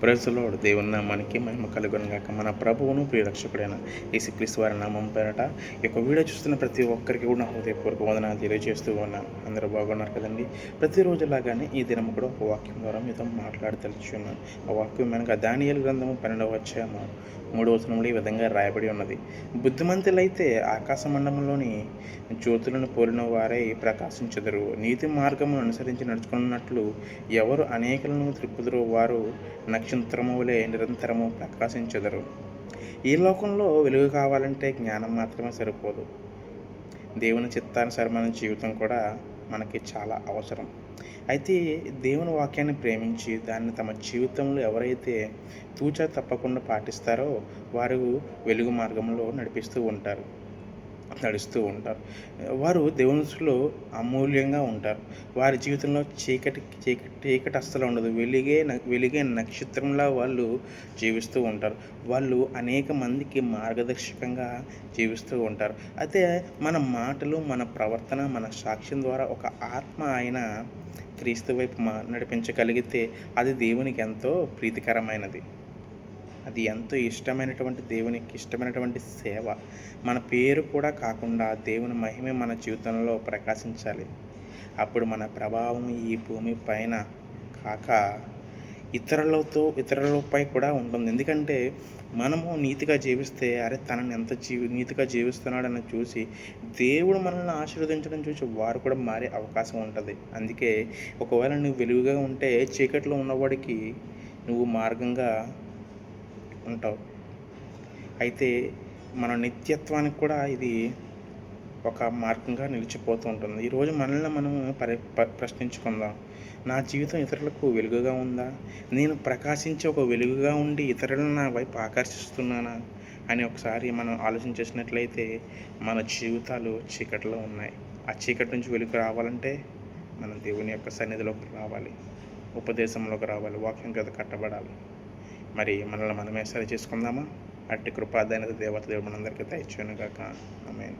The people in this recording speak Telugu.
Praise the lord. దేవుని నామానికి మహిమ కలుగును గాక. మన ప్రభువును ప్రియరక్షకుడైన యేసుక్రీస్తు వారి నామం పేరట ఈ యొక్క వీడియో చూస్తున్న ప్రతి ఒక్కరికి కూడా నా హృదయపూర్వక వందనాలు తెలియజేస్తూ ఉన్నాను. అందరూ బాగున్నారు కదండి. ప్రతిరోజులాగానే ఈ దినం కూడా ఒక వాక్యం ద్వారా మీతో మాట్లాడదలుచున్నాను. ఆ వాక్యం మనకు దానియేలు గ్రంథము 12వ అధ్యాయము 3వ వచనంలో ఈ విధంగా రాయబడి ఉన్నది. బుద్ధిమంతులైతే ఆకాశ మండలంలోని జ్యోతులను పోలిన వారై ప్రకాశించెదరు. నీతి మార్గమును అనుసరించి నడుచుకున్నట్లు ఎవరు అనేకులను త్రిప్పుదురో వారు నక్షత్రము వలె నిరంతరము ప్రకాశించెదరు. ఈ లోకంలో వెలుగు కావాలంటే జ్ఞానం మాత్రమే సరిపోదు. దేవుని చిత్తానుసారమైన జీవితం కూడా మనకి చాలా అవసరం. అయితే దేవుని వాక్యాన్ని ప్రేమించి దాన్ని తమ జీవితంలో ఎవరైతే తూచా తప్పకుండా పాటిస్తారో వారు వెలుగు మార్గంలో నడుస్తూ ఉంటారు. వారు దేవుని దృష్టిలో అమూల్యంగా ఉంటారు. వారి జీవితంలో చీకటి అస్సలు ఉండదు. వెలిగే నక్షత్రంలా వాళ్ళు జీవిస్తూ ఉంటారు. వాళ్ళు అనేక మందికి మార్గదర్శకంగా జీవిస్తూ ఉంటారు. అయితే మన మాటలు, మన ప్రవర్తన, మన సాక్ష్యం ద్వారా ఒక ఆత్మ అయిన క్రీస్తు వైపు నడిపించగలిగితే అది దేవునికి ఎంతో ప్రీతికరమైనది. అది ఎంతో దేవునికి ఇష్టమైనటువంటి సేవ. మన పేరు కూడా కాకుండా దేవుని మహిమ మన జీవితంలో ప్రకాశించాలి. అప్పుడు మన ప్రభావం ఈ భూమి పైన కాక ఇతరులపై కూడా ఉంటుంది. ఎందుకంటే మనము నీతిగా జీవిస్తే తనని ఎంత నీతిగా జీవిస్తున్నాడని చూసి దేవుడు మనల్ని ఆశీర్వదించడం చూసి వారు కూడా మారే అవకాశం ఉంటుంది. అందుకే ఒకవేళ నువ్వు వెలుగుగా ఉంటే చీకట్లో ఉన్నవాడికి నువ్వు మార్గంగా ఉంటావు. అయితే మన నిత్యత్వానికి కూడా ఇది ఒక మార్గంగా నిలిచిపోతూ ఉంటుంది. ఈరోజు మనల్ని మనం ప్రశ్నించుకుందాం. నా జీవితం ఇతరులకు వెలుగుగా ఉందా? నేను ప్రకాశించే ఒక వెలుగుగా ఉండి ఇతరులను నా వైపు ఆకర్షిస్తున్నానా అని ఒకసారి మనం ఆలోచించేసినట్లయితే మన జీవితాలు చీకటిలో ఉన్నాయి. ఆ చీకటి నుంచి వెలుగు రావాలంటే మనం దేవుని యొక్క సన్నిధిలోకి రావాలి, ఉపదేశంలోకి రావాలి, వాక్యం కదా కట్టబడాలి. మరి మనల్ని మనమే సరి చేసుకుందామా? అట్టి కృపాదైన దేవుడు మనందరికీ దయచేయును గాక. ఆమేన్.